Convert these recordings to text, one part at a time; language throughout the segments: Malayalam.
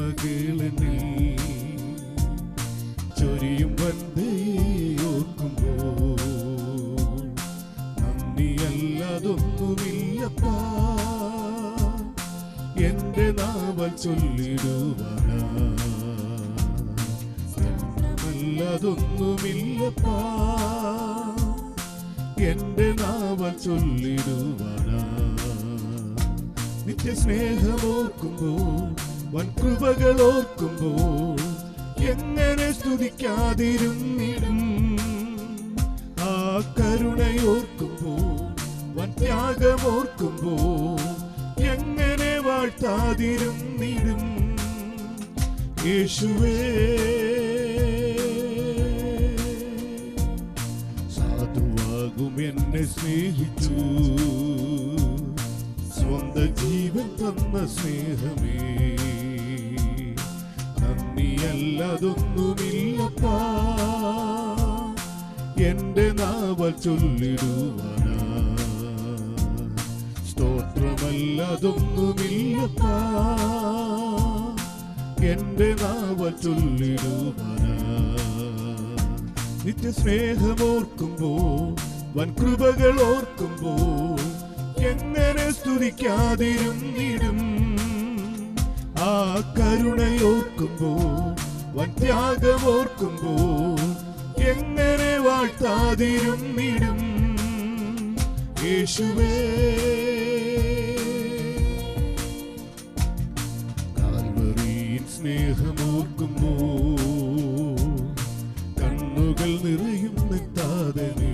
നന്മകളെന്നിൽ ചൊരിയും വന്ദയോർക്കുമ്പോൾ നന്ദിയല്ലാതൊന്നുമില്ലപ്പാ എന്റെ നാവൽ ചൊല്ലിടുവാനാ അതൊന്നുമില്ലപ്പാ എന്റെ നാവൽ ചൊല്ലിടുവാനാ നിത്യസ്നേഹമോർക്കുമ്പോൾ വൻകൃപകൾ ഓർക്കുമ്പോൾ എങ്ങനെ സ്തുതിക്കാതിരുന്നിടും ആ കരുണയോർക്കുമ്പോൾ വൻ ത്യാഗമോർക്കുമ്പോൾ എങ്ങനെ വാഴ്ത്താതിരുന്നിടും യേശുവേ എന്നെ സ്നേഹിച്ചു സ്വന്തം ജീവൻ തന്ന സ്നേഹമേ നന്ദിയല്ലാതൊന്നുമില്ലപ്പാ എന്റെ നാവൽ ചൊല്ലിടുവാനാ സ്തോത്രമല്ലാതൊന്നുമില്ലപ്പാ എന്റെ നാവൽ ചൊല്ലിടുവാനാ നിത്യസ്നേഹമോർക്കുമ്പോൾ വൻകൃപകൾ ഓർക്കുമ്പോൾ എങ്ങനെ സ്തുതിക്കാതിരുന്നിടും ആ കരുണയോർക്കുമ്പോൾ വൻ ത്യാഗമോർക്കുമ്പോൾ എങ്ങനെ വാഴ്ത്താതിരുന്നിടും യേശുവേ കാൽവരിയിൽ സ്നേഹമോർക്കുമ്പോൾ കണ്ണുകൾ നിറയുന്ന താതനേ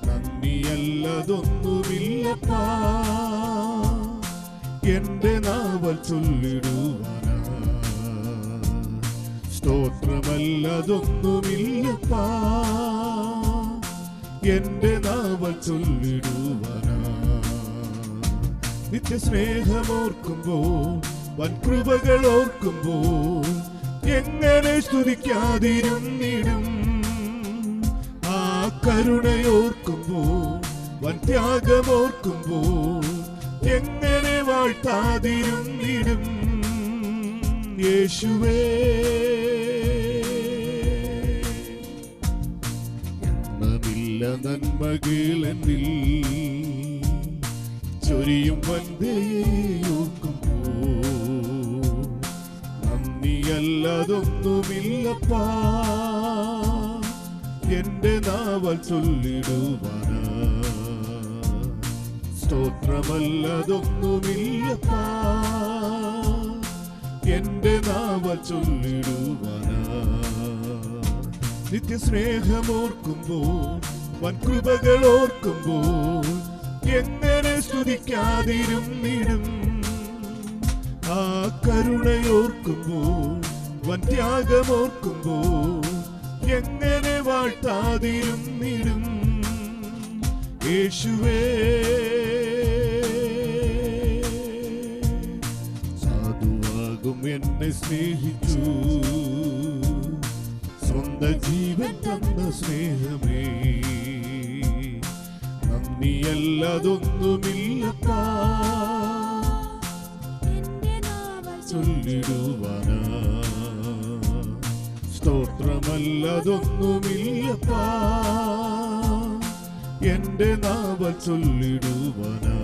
നന്ദിയല്ലാതൊന്നുമില്ലപ്പാ എന്റെ നാവൽ ചൊല്ലിടുവാനാ സ്തോത്രമല്ലാതൊന്നുമില്ലപ്പാ എന്റെ നാവൽ ചൊല്ലിടുവാനാ നിത്യസ്നേഹമോർക്കുമ്പോൾ വൻകൃപകൾ ഓർക്കുമ്പോൾ എങ്ങനെ സ്തുതിക്കാതിരുന്നിടും ആ കരുണയോർക്കുമ്പോൾ വൻ ത്യാഗമോർക്കുമ്പോൾ എങ്ങനെ വാഴ്ത്താതിരുന്നിടും യേശുവേ എണ്ണമില്ല നന്മകളെന്നിൽ ചൊരിയും വന്ദയോർക്കുമ്പോൾ നന്ദിയല്ലാതൊന്നുമില്ലപ്പാ എന്റെ നാവൽ ചൊല്ലിടുവാനാ സ്തോത്രമല്ലാതൊന്നുമില്ലപ്പാ എന്റെ നാവൽ ചൊല്ലിടുവാനാ നിത്യസ്നേഹമോർക്കുമ്പോൾ വൻകൃപകൾ ഓർക്കുമ്പോൾ എങ്ങനെ സ്തുതിക്കാതിരുന്നിടും ആ കരുണയോർക്കുമ്പോൾ വൻ ത്യാഗമോർക്കുമ്പോൾ എങ്ങനെ വാഴ്ത്താതിരുന്നിടും യേശുവേ സാധുവാകും എന്നെ സ്നേഹിച്ചു സ്വന്തം ജീവൻ തന്ന സ്നേഹമേ നന്ദിയല്ലാതൊന്നുമില്ലപ്പാ ചൊല്ലിടുവാനാ സ്തോത്രമല്ലാതൊന്നുമില്ലപ്പാ എന്റെ നാവൽ ചൊല്ലിടുവാനാ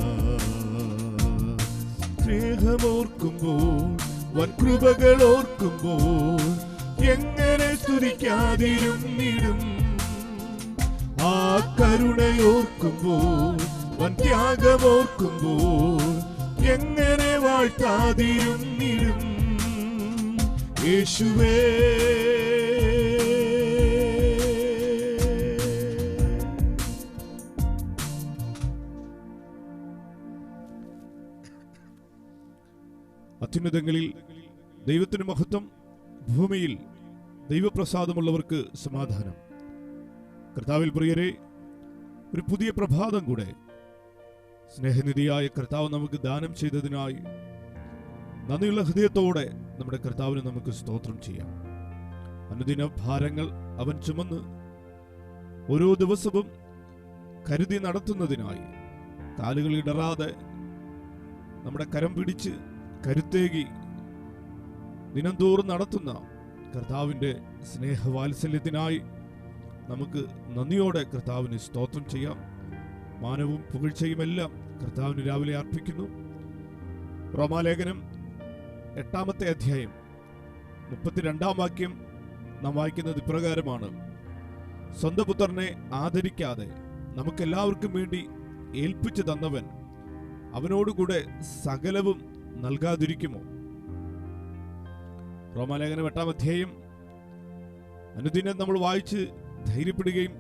സ്നേഹമോർക്കുമ്പോൾ വൻകൃപകൾ ഓർക്കുമ്പോൾ എങ്ങനെ സ്തുതിക്കാതിരുന്നിടും ആ കരുണയോർക്കുമ്പോൾ വൻ ത്യാഗമോർക്കുമ്പോൾ എങ്ങനെ വാഴ്ത്താതിരുന്നിടും യേശുവേ അത്യുന്നതങ്ങളിൽ ദൈവത്തിന് മഹത്വം, ഭൂമിയിൽ ദൈവപ്രസാദമുള്ളവർക്ക് സമാധാനം. കർത്താവിൽ പ്രിയരെ, ഒരു പുതിയ പ്രഭാതം കൂടെ സ്നേഹനിധിയായ കർത്താവ് നമുക്ക് ദാനം ചെയ്തതിനായി നന്ദിയുള്ള ഹൃദയത്തോടെ നമ്മുടെ കർത്താവിന് നമുക്ക് സ്തോത്രം ചെയ്യാം. അനുദിന ഭാരങ്ങൾ അവൻ ചുമന്ന് ഓരോ ദിവസവും കരുതി നടത്തുന്നതിനായി കാലുകൾ ഇടറാതെ നമ്മുടെ കരം പിടിച്ച് കരുത്തേകി ദിനംതോറും നടത്തുന്ന കർത്താവിൻ്റെ സ്നേഹവാത്സല്യത്തിനായി നമുക്ക് നന്ദിയോടെ കർത്താവിന് സ്തോത്രം ചെയ്യാം. മാനവും പുകഴ്ചയുമെല്ലാം കർത്താവിന് രാവിലെ അർപ്പിക്കുന്നു. റോമാലേഖനം 8-ാമത്തെ അധ്യായം 32-ാം വാക്യം നാം വായിക്കുന്നത് ഇപ്രകാരമാണ്: സ്വന്തം പുത്രനെ ആദരിക്കാതെ നമുക്കെല്ലാവർക്കും വേണ്ടി ഏൽപ്പിച്ചു തന്നവൻ അവനോടുകൂടെ സകലവും നൽകാതിരിക്കുമോ? റോമാലേഖനം 8-ാം അധ്യായം അനുദിനം നമ്മൾ വായിച്ച് ധൈര്യപ്പെടുകയും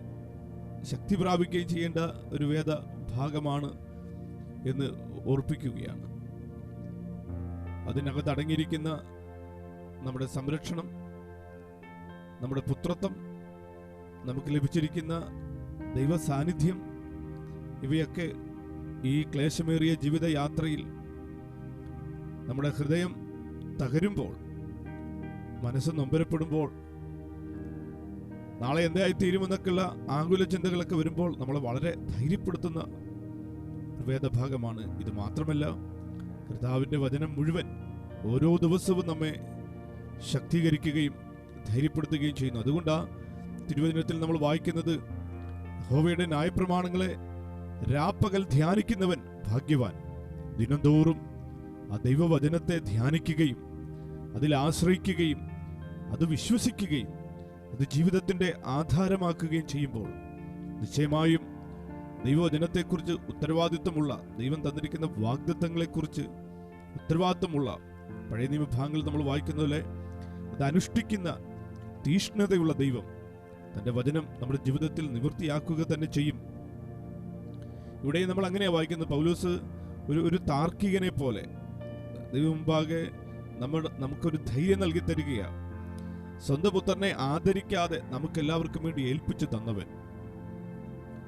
ശക്തി പ്രാപിക്കുകയും ചെയ്യേണ്ട ഒരു വേദ ഭാഗമാണ് എന്ന് ഓർപ്പിക്കുകയാണ്. അതിനകത്ത് അടങ്ങിയിരിക്കുന്ന നമ്മുടെ സംരക്ഷണം, നമ്മുടെ പുത്രത്വം, നമുക്ക് ലഭിച്ചിരിക്കുന്ന ദൈവ സാന്നിധ്യം, ഇവയൊക്കെ ഈ ക്ലേശമേറിയ ജീവിതയാത്രയിൽ നമ്മുടെ ഹൃദയം തകരുമ്പോൾ, മനസ്സ് നൊമ്പരപ്പെടുമ്പോൾ, നാളെ എന്തായിത്തീരുമെന്നൊക്കെയുള്ള ആകുല ചിന്തകളൊക്കെ വരുമ്പോൾ നമ്മളെ വളരെ ധൈര്യപ്പെടുത്തുന്ന വേദഭാഗമാണ് ഇത്. മാത്രമല്ല, കർത്താവിൻ്റെ വചനം മുഴുവൻ ഓരോ ദിവസവും നമ്മെ ശക്തീകരിക്കുകയും ധൈര്യപ്പെടുത്തുകയും ചെയ്യുന്നു. അതുകൊണ്ടാണ് തിരുവചനത്തിൽ നമ്മൾ വായിക്കുന്നത്: യഹോവയുടെ ന്യായപ്രമാണങ്ങളെ രാപ്പകൽ ധ്യാനിക്കുന്നവൻ ഭാഗ്യവാൻ. ദിനംതോറും ആ ദൈവവചനത്തെ ധ്യാനിക്കുകയും അതിൽ ആശ്രയിക്കുകയും അത് വിശ്വസിക്കുകയും അത് ജീവിതത്തിൻ്റെ ആധാരമാക്കുകയും ചെയ്യുമ്പോൾ നിശ്ചയമായും ദൈവവചനത്തെക്കുറിച്ച് ഉത്തരവാദിത്വമുള്ള, ദൈവം തന്നിരിക്കുന്ന വാഗ്ദത്തങ്ങളെക്കുറിച്ച് ഉത്തരവാദിത്വമുള്ള പഴയ നിയമഭാഗങ്ങൾ നമ്മൾ വായിക്കുന്നതിലെ അത് അനുഷ്ഠിക്കുന്ന തീഷ്ണതയുള്ള ദൈവം തൻ്റെ വചനം നമ്മുടെ ജീവിതത്തിൽ നിവൃത്തിയാക്കുക തന്നെ ചെയ്യും. ഇവിടെ നമ്മൾ അങ്ങനെയാണ് വായിക്കുന്നത്. പൗലോസ് ഒരു താർക്കികനെ പോലെ ദൈവം മുമ്പാകെ നമുക്കൊരു ധൈര്യം നൽകി തരികയാണ്. സ്വന്തം പുത്രനെ ആദരിക്കാതെ നമുക്കെല്ലാവർക്കും വേണ്ടി ഏൽപ്പിച്ചു തന്നവൻ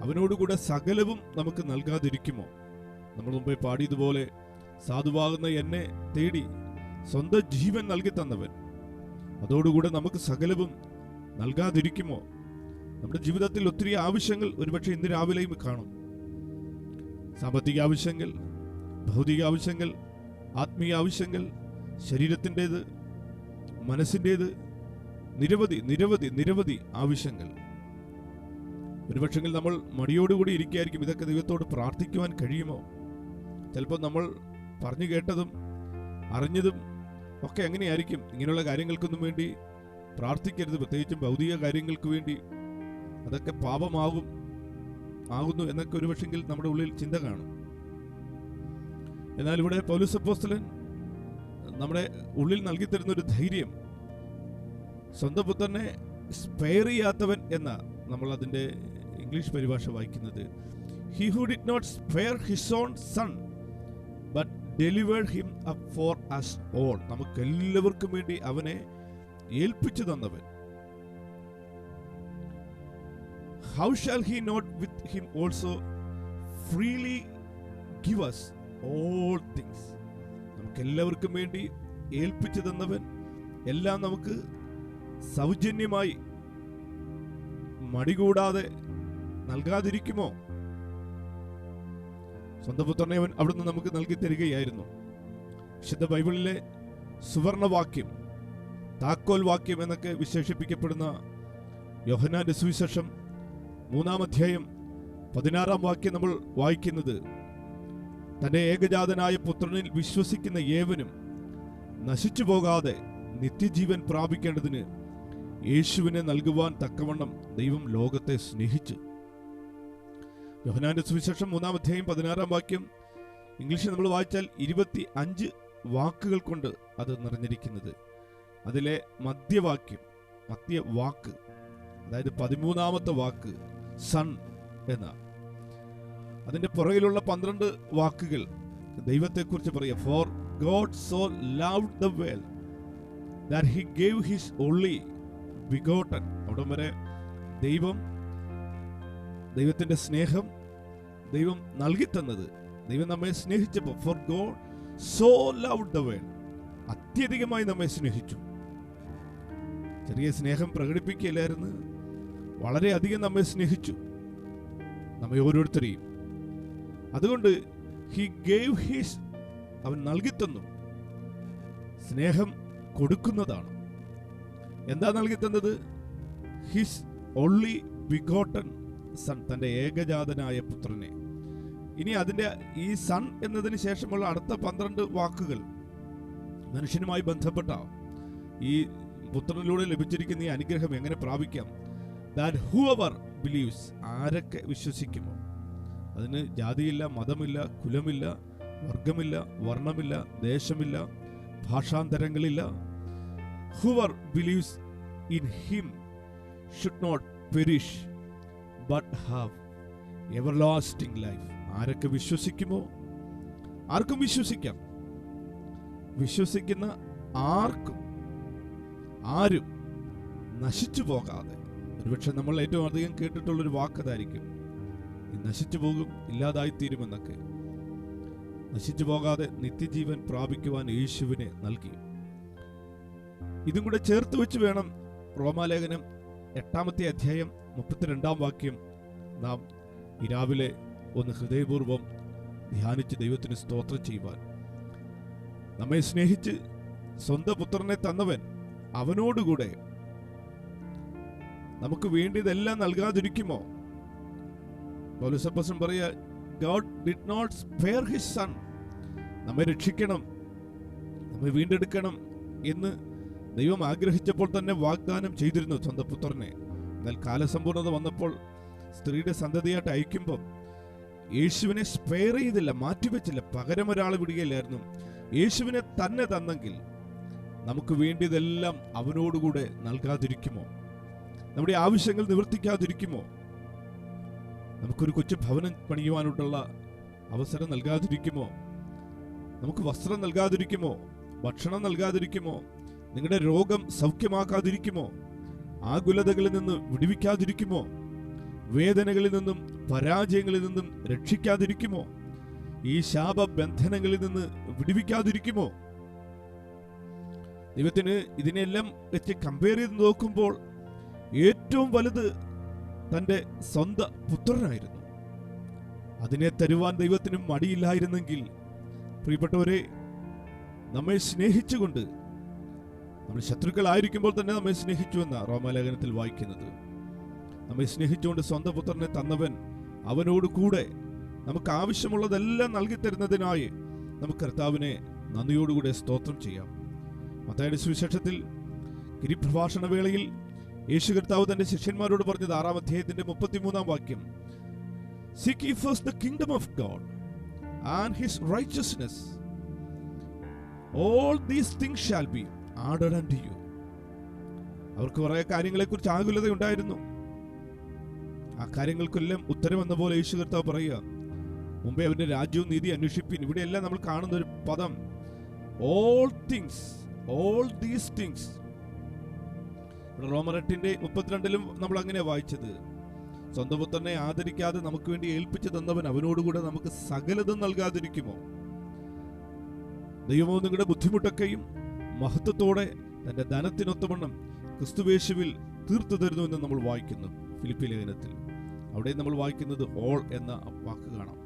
അവനോടുകൂടെ സകലവും നമുക്ക് നൽകാതിരിക്കുമോ? നമ്മൾ മുമ്പേ പാടിയതുപോലെ, സാധുവാകുന്ന എന്നെ തേടി സ്വന്തം ജീവൻ നൽകി തന്നവൻ അതോടുകൂടെ നമുക്ക് സകലവും നൽകാതിരിക്കുമോ? നമ്മുടെ ജീവിതത്തിൽ ഒത്തിരി ആവശ്യങ്ങൾ ഒരുപക്ഷെ ഇന്ന് രാവിലെയും കാണും. സാമ്പത്തിക ആവശ്യങ്ങൾ, ഭൗതിക ആവശ്യങ്ങൾ, ആത്മീയ ആവശ്യങ്ങൾ, ശരീരത്തിൻ്റേത്, മനസ്സിൻ്റേത്, നിരവധി നിരവധി നിരവധി ആവശ്യങ്ങൾ. ഒരുപക്ഷെങ്കിൽ നമ്മൾ മടിയോടുകൂടി ഇരിക്കുകയായിരിക്കും. ഇതൊക്കെ ദൈവത്തോട് പ്രാർത്ഥിക്കുവാൻ കഴിയുമോ? ചിലപ്പോൾ നമ്മൾ പറഞ്ഞു കേട്ടതും അറിഞ്ഞതും ഒക്കെ എങ്ങനെയായിരിക്കും. ഇങ്ങനെയുള്ള കാര്യങ്ങൾക്കൊന്നും വേണ്ടി പ്രാർത്ഥിക്കരുത്, പ്രത്യേകിച്ചും ഭൗതിക കാര്യങ്ങൾക്ക് വേണ്ടി. അതൊക്കെ ആകുന്നു എന്നൊക്കെ ഒരുപക്ഷെങ്കിൽ നമ്മുടെ ഉള്ളിൽ ചിന്ത കാണും. എന്നാൽ ഇവിടെ പൗലോസ് അപ്പോസ്തലൻ നമ്മുടെ ഉള്ളിൽ നൽകിത്തരുന്ന ഒരു ധൈര്യം, സ്വന്തം പുത്രനെ സ്പെയർ ചെയ്യാത്തവൻ എന്ന നമ്മൾ അതിൻ്റെ ഇംഗ്ലീഷ് പരിഭാഷ വായിക്കുന്നത്. He who did not spare his own son but delivered him up for us all. നമുക്കെല്ലാവർക്കും വേണ്ടി അവനെ ഏൽപ്പിച്ചു തന്നവൻ. How shall he not with him also freely give us all things? നമുക്കെല്ലാവർക്കും വേണ്ടി ഏൽപ്പിച്ചു തന്നവൻ എല്ലാം നമുക്ക് സൗജന്യമായി മടികൂടാതെ നൽകാതിരിക്കുമോ? സ്വന്തം പുത്രനെ അവൻ അവിടുന്ന് നമുക്ക് നൽകി തരികയായിരുന്നു. വിശുദ്ധ ബൈബിളിലെ സുവർണവാക്യം, താക്കോൽ വാക്യം എന്നൊക്കെ വിശേഷിപ്പിക്കപ്പെടുന്ന യോഹന്നാന്റെ സുവിശേഷം 3-ാം അധ്യായം 16-ാം വാക്യം നമ്മൾ വായിക്കുന്നത്: തന്റെ ഏകജാതനായ പുത്രനിൽ വിശ്വസിക്കുന്ന ഏവനും നശിച്ചു പോകാതെ നിത്യജീവൻ പ്രാപിക്കേണ്ടതിന് യേശുവിനെ നൽകുവാൻ തക്കവണ്ണം ദൈവം ലോകത്തെ സ്നേഹിച്ചു. യോഹന്നാന്റെ സുവിശേഷം 3-ാം അധ്യായം 16-ാം വാക്യം ഇംഗ്ലീഷിൽ നമ്മൾ വായിച്ചാൽ 25 വാക്കുകൾ കൊണ്ട് അത് നിറഞ്ഞിരിക്കുന്നത്. അതിലെ മധ്യവാക്ക്, അതായത് 13-ാമത്തെ വാക്ക് സൺ എന്ന, അതിന്റെ പുറകിലുള്ള 12 വാക്കുകൾ ദൈവത്തെക്കുറിച്ച് പറയുക. For God so loved the world that he gave his only begotten. അവിടെ വരെ ദൈവത്തിന്റെ സ്നേഹം, ദൈവം നൽകിത്തന്നത്, ദൈവം നമ്മെ സ്നേഹിച്ചപ്പോൾ, for God so loved the world, അത്യധികമായി നമ്മെ സ്നേഹിച്ചു. ചെറിയ സ്നേഹം പ്രകടിപ്പിക്കുകയില്ലായിരുന്നു, വളരെയധികം നമ്മെ സ്നേഹിച്ചു, നമ്മെ ഓരോരുത്തരെയും. അതുകൊണ്ട് ഹി ഗേവ് ഹിസ്, അവൻ നൽകിത്തന്നു. സ്നേഹം കൊടുക്കുന്നതാണ്. എന്താ നൽകി തന്നത്? ഹിസ് ഓൺലി ബിഗോട്ടൺ സൺ, തൻ്റെ ഏകജാതനായ പുത്രനെ. ഇനി അതിൻ്റെ ഈ സൺ എന്നതിന് ശേഷമുള്ള അടുത്ത 12 വാക്കുകൾ മനുഷ്യനുമായി ബന്ധപ്പെട്ട ഈ പുത്രനിലൂടെ ലഭിച്ചിരിക്കുന്ന ഈ അനുഗ്രഹം എങ്ങനെ പ്രാപിക്കാം? ദാറ്റ് ഹൂഎവർ ബിലീവ്സ്, ആരൊക്കെ വിശ്വസിക്കുമോ. അതിന് ജാതിയില്ല, മതമില്ല, കുലമില്ല, വർഗമില്ല, വർണ്ണമില്ല, ദേശമില്ല, ഭാഷാന്തരങ്ങളില്ല. Whoever believes in him should not perish but have everlasting life. ആരൊക്കെ വിശ്വസിക്കുമോ, ആർക്കും വിശ്വസിക്കാം. വിശ്വസിക്കുന്ന ആരും നശിച്ചു പോകാതെ. ഒരുപക്ഷെ നമ്മൾ ഏറ്റവും അധികം കേട്ടിട്ടുള്ളൊരു വാക്കതായിരിക്കും, നശിച്ചു പോകും, ഇല്ലാതായിത്തീരുമെന്നൊക്കെ. നശിച്ചു പോകാതെ നിത്യജീവൻ പ്രാപിക്കുവാൻ യേശുവിനെ നൽകി. ഇതും കൂടെ ചേർത്ത് വെച്ച് വേണം റോമാലേഖനം 8-ാമത്തെ അധ്യായം 32-ാം വാക്യം നാം ഈ രാവിലെ ഒന്ന് ഹൃദയപൂർവ്വം ധ്യാനിച്ച് ദൈവത്തിന് സ്തോത്രം ചെയ്യുവാൻ. നമ്മെ സ്നേഹിച്ച് സ്വന്തം പുത്രനെ തന്നവൻ അവനോടുകൂടെ നമുക്ക് വേണ്ടിയതെല്ലാം നൽകാതിരിക്കുമോ? പൗലോസ് അപ്പോസ്തലൻ പറയുക, God did not spare his son. നമ്മെ രക്ഷിക്കണം, നമ്മെ വീണ്ടെടുക്കണം എന്ന് ദൈവം ആഗ്രഹിച്ചപ്പോൾ തന്നെ വാഗ്ദാനം ചെയ്തിരുന്നു സ്വന്തം പുത്രനെ. എന്നാൽ കാലസമ്പൂർണത വന്നപ്പോൾ സ്ത്രീയുടെ സന്തതിയായിട്ട് അയക്കുമ്പം യേശുവിനെ സ്പെയർ ചെയ്തില്ല, മാറ്റിവെച്ചില്ല, പകരം ഒരാൾ വിടുകയില്ലായിരുന്നു. യേശുവിനെ തന്നെ തന്നെങ്കിൽ നമുക്ക് വേണ്ടിയതെല്ലാം അവനോടുകൂടെ നൽകാതിരിക്കുമോ? നമ്മുടെ ആവശ്യങ്ങൾ നിവർത്തിക്കാതിരിക്കുമോ? നമുക്കൊരു കൊച്ചു ഭവനം പണിയുവാനുള്ള അവസരം നൽകാതിരിക്കുമോ? നമുക്ക് വസ്ത്രം നൽകാതിരിക്കുമോ? ഭക്ഷണം നൽകാതിരിക്കുമോ? നിങ്ങളുടെ രോഗം സൗഖ്യമാക്കാതിരിക്കുമോ? ആകുലതകളിൽ നിന്ന് വിടുവിക്കാതിരിക്കുമോ? വേദനകളിൽ നിന്നും പരാജയങ്ങളിൽ നിന്നും രക്ഷിക്കാതിരിക്കുമോ? ഈ ശാപബന്ധനങ്ങളിൽ നിന്ന് വിടുവിക്കാതിരിക്കുമോ? ദൈവത്തിന് ഇതിനെല്ലാം വെച്ച് കമ്പയർ ചെയ്ത് നോക്കുമ്പോൾ ഏറ്റവും വലുത് തൻ്റെ സ്വന്തം പുത്രനായിരുന്നു. അതിനെ തരുവാൻ ദൈവത്തിനും മടിയില്ലായിരുന്നെങ്കിൽ, പ്രിയപ്പെട്ടവരെ, നമ്മെ സ്നേഹിച്ചുകൊണ്ട്, നമ്മൾ ശത്രുക്കളായിരിക്കുമ്പോൾ തന്നെ നമ്മെ സ്നേഹിച്ചു എന്ന റോമാലേഖനത്തിൽ വായിക്കുന്നത്. നമ്മെ സ്നേഹിച്ചുകൊണ്ട് സ്വന്തം പുത്രനെ തന്നവൻ അവനോട് കൂടെ നമുക്ക് ആവശ്യമുള്ളതെല്ലാം നൽകി തരുന്നതിനായി നമുക്ക് കർത്താവിനെ നന്ദിയോടുകൂടെ സ്തോത്രം ചെയ്യാം. മത്തായിയുടെ സുവിശേഷത്തിൽ ഗിരിപ്രഭാഷണ വേളയിൽ യേശു കർത്താവ് തന്റെ ശിഷ്യന്മാരോട് പറഞ്ഞത് 6-ാം അധ്യായത്തിന്റെ 33-ാം വാക്യം, Seek ye first the kingdom of God and his righteousness, all these things shall be added unto you. അവർക്ക് കുറേ കാര്യങ്ങളെക്കുറിച്ച് ആകുലത ഉണ്ടായിരുന്നു. ആ കാര്യങ്ങൾക്കെല്ലാം ഉത്തരം എന്ന പോലെ യേശു കർത്താവ് പറയുക, മുമ്പേ അവന്റെ രാജ്യവും നീതി അന്വേഷിപ്പിൻ. ഇവിടെയെല്ലാം നമ്മൾ കാണുന്ന ഒരു പദം all things, all these things. റോമർ 8:32 നമ്മൾ അങ്ങനെ വായിച്ചത്, സ്വന്തം പുത്രനെ ആദരിക്കാതെ നമുക്ക് വേണ്ടി ഏൽപ്പിച്ചു തന്നവൻ അവനോടുകൂടെ നമുക്ക് സകലതും നൽകാതിരിക്കുമോ? ദൈവമോ നിങ്ങളുടെ ബുദ്ധിമുട്ടൊക്കെയും മഹത്വത്തോടെ തന്റെ ധനത്തിനൊത്തവണ്ണം ക്രിസ്തുവേശുവിൽ തീർത്തു തരുന്നു എന്ന് നമ്മൾ വായിക്കുന്നു ഫിലിപ്പി ലേഖനത്തിൽ. അവിടെ നമ്മൾ വായിക്കുന്നത് ഓൾ എന്ന വാക്ക് കാണാം.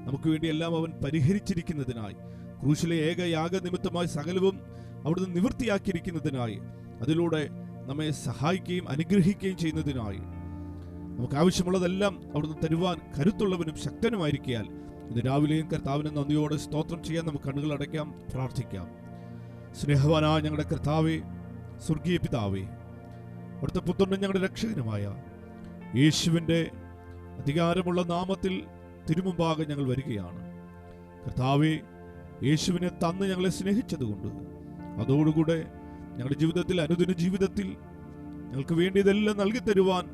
നമുക്ക് വേണ്ടി എല്ലാം അവൻ പരിഹരിച്ചിരിക്കുന്നതിനായി, ക്രൂശിലെ ഏക യാഗ നിമിത്തമായി സകലവും അവിടുന്ന് നിവൃത്തിയാക്കിയിരിക്കുന്നതിനായി, അതിലൂടെ നമ്മെ സഹായിക്കുകയും അനുഗ്രഹിക്കുകയും ചെയ്യുന്നതിനായി, നമുക്ക് ആവശ്യമുള്ളതെല്ലാം അവിടുന്ന് തരുവാൻ കരുത്തുള്ളവനും ശക്തനുമായിരിക്കാൻ ഇന്ന് രാവിലെയും കർത്താവിനെ നന്ദിയോടെ സ്തോത്രം ചെയ്യാൻ നമുക്ക് കണ്ണുകൾ അടയ്ക്കാം, പ്രാർത്ഥിക്കാം. സ്നേഹവാനായ ഞങ്ങളുടെ കർത്താവേ, സ്വർഗീയ പിതാവേ, അവിടുത്തെ പുത്രനും ഞങ്ങളുടെ രക്ഷകനുമായ യേശുവിൻ്റെ അധികാരമുള്ള നാമത്തിൽ തിരുമുമ്പാകെ ഞങ്ങൾ വരികയാണ്. കർത്താവേ, യേശുവിനെ തന്ന് ഞങ്ങളെ സ്നേഹിച്ചതുകൊണ്ട് അതോടുകൂടെ ഞങ്ങളുടെ ജീവിതത്തിൽ, അനുദിന ജീവിതത്തിൽ ഞങ്ങൾക്ക് വേണ്ടിയതെല്ലാം നൽകി തരുവാൻ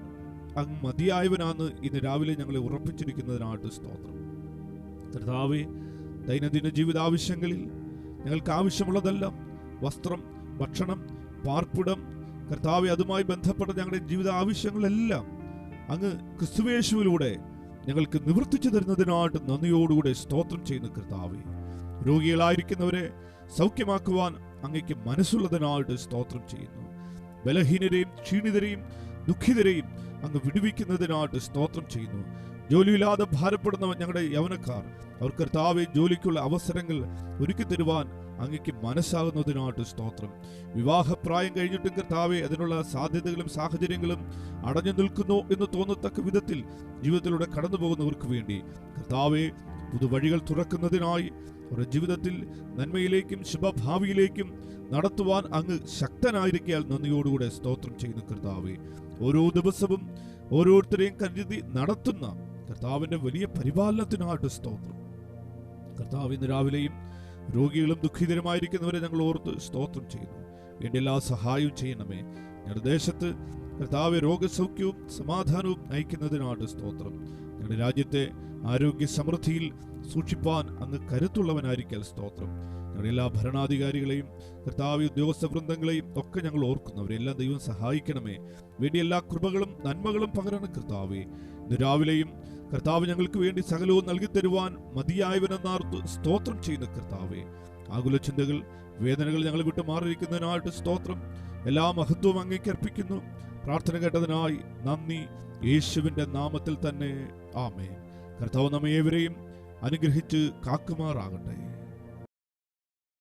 അങ്ങ് മതിയായവനാണ് ഇന്ന് രാവിലെ ഞങ്ങളെ ഉറപ്പിച്ചിരിക്കുന്നതിനായിട്ട് സ്തോത്രം. കർത്താവേ, ദൈനംദിന ജീവിതാവശ്യങ്ങളിൽ ഞങ്ങൾക്ക് ആവശ്യമുള്ളതെല്ലാം, വസ്ത്രം, ഭക്ഷണം, പാർപ്പിടം, കർത്താവെ, അതുമായി ബന്ധപ്പെട്ട ഞങ്ങളുടെ ജീവിത ആവശ്യങ്ങളെല്ലാം അങ്ങ് ക്രിസ്തുയേശുവിലൂടെ ഞങ്ങൾക്ക് നിവർത്തിച്ചു തരുന്നതിനായിട്ട് നന്ദിയോടുകൂടെ സ്തോത്രം ചെയ്യുന്ന കർത്താവെ, രോഗികളായിരിക്കുന്നവരെ സൗഖ്യമാക്കുവാൻ അങ്ങേക്ക് മനസ്സുള്ളതിനായിട്ട് സ്തോത്രം ചെയ്യുന്നു. ബലഹീനരെയും ക്ഷീണിതരെയും ദുഃഖിതരെയും അങ്ങ് വിടുവിക്കുന്നതിനായിട്ട് സ്തോത്രം ചെയ്യുന്നു. ജോലിയില്ലാതെ ഭാരപ്പെടുന്ന ഞങ്ങളുടെ യൗവനക്കാർ, അവർ കർത്താവെ ജോലിക്കുള്ള അവസരങ്ങൾ ഒരുക്കി തരുവാൻ അങ്ങയ്ക്ക് മനസ്സാകുന്നതിനായിട്ട് സ്തോത്രം. വിവാഹപ്രായം കഴിഞ്ഞിട്ടും കർത്താവെ അതിനുള്ള സാധ്യതകളും സാഹചര്യങ്ങളും അടഞ്ഞു നിൽക്കുന്നു എന്ന് തോന്നത്തക്ക വിധത്തിൽ ജീവിതത്തിലൂടെ കടന്നു പോകുന്നവർക്ക് വേണ്ടി കർത്താവെ പുതുവഴികൾ തുറക്കുന്നതിനായി അവരുടെ ജീവിതത്തിൽ നന്മയിലേക്കും ശുഭഭാവിയിലേക്കും നടത്തുവാൻ അങ്ങ് ശക്തനായിരിക്കാൻ നന്ദിയോടുകൂടെ സ്തോത്രം ചെയ്യുന്നു കർത്താവെ. ഓരോ ദിവസവും ഓരോരുത്തരെയും കരുതി നടത്തുന്ന കർത്താവിന്റെ വലിയ പരിപാലനത്തിനായിട്ട് സ്തോത്രം. കർത്താവ് ഇന്ന് രാവിലെയും രോഗികളും ദുഃഖിതരുമായിരിക്കുന്നവരെ ഞങ്ങൾ ഓർത്ത് സ്തോത്രം ചെയ്യുന്നു. വേണ്ടി എല്ലാ സഹായവും ചെയ്യണമേ. ഞങ്ങളുടെ ദേശത്ത് കർത്താവ് രോഗസൗഖ്യവും സമാധാനവും നയിക്കുന്നതിനായിട്ട് സ്തോത്രം. ഞങ്ങളുടെ രാജ്യത്തെ ആരോഗ്യ സമൃദ്ധിയിൽ സൂക്ഷിപ്പാൻ അങ്ങ് കരുത്തുള്ളവനായിരിക്കൽ സ്തോത്രം. ഞങ്ങളുടെ എല്ലാ ഭരണാധികാരികളെയും കർത്താവ് ഉദ്യോഗസ്ഥ വൃന്ദങ്ങളെയും ഒക്കെ ഞങ്ങൾ ഓർക്കുന്നവരെല്ലാം ദൈവം സഹായിക്കണമേ. വേണ്ടി എല്ലാ കൃപകളും നന്മകളും പകരണം കർത്താവേ. ഇന്ന് രാവിലെയും കർത്താവ് ഞങ്ങൾക്ക് വേണ്ടി സകലവും നൽകി തരുവാൻ മതിയായവനെന്നാർത്ത് സ്തോത്രം ചെയ്യുന്ന കർത്താവേ. ആകുല ചിന്തകൾ വേദനകൾ ഞങ്ങൾ വിട്ടു മാറിയിരിക്കുന്നതിനായിട്ട് സ്തോത്രം. എല്ലാ മഹത്വവും അങ്ങേക്ക് അർപ്പിക്കുന്നു. പ്രാർത്ഥന കേട്ടതിനായി നന്ദി. യേശുവിന്റെ നാമത്തിൽ തന്നെ ആമേൻ. കർത്താവ് നമ്മെ ഏവരെയും അനുഗ്രഹിച്ച് കാക്കുമാറാകട്ടെ.